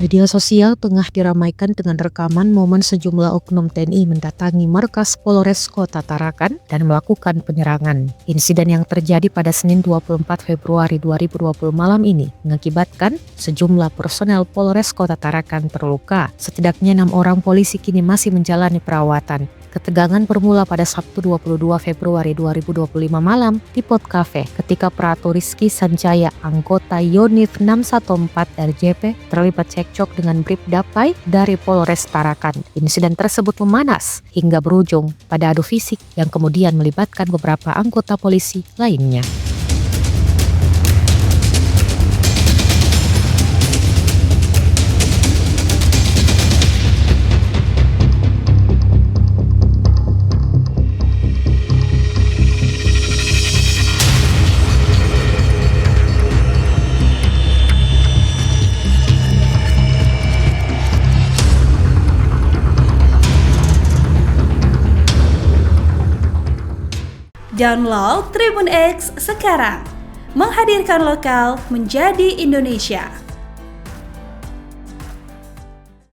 Media sosial tengah diramaikan dengan rekaman momen sejumlah oknum TNI mendatangi markas Polres Kota Tarakan dan melakukan penyerangan. Insiden yang terjadi pada Senin 24 Februari 2020 malam ini mengakibatkan sejumlah personel Polres Kota Tarakan terluka. Setidaknya 6 orang polisi kini masih menjalani perawatan. Ketegangan bermula pada Sabtu 22 Februari 2025 malam di Pot Cafe ketika Pratu Rizky Sanjaya, anggota Yonif 614 RJP, terlibat cekcok dengan Bribdapai dari Polres Tarakan. Insiden tersebut memanas hingga berujung pada adu fisik yang kemudian melibatkan beberapa anggota polisi lainnya. Download Tribun X sekarang, menghadirkan lokal menjadi Indonesia.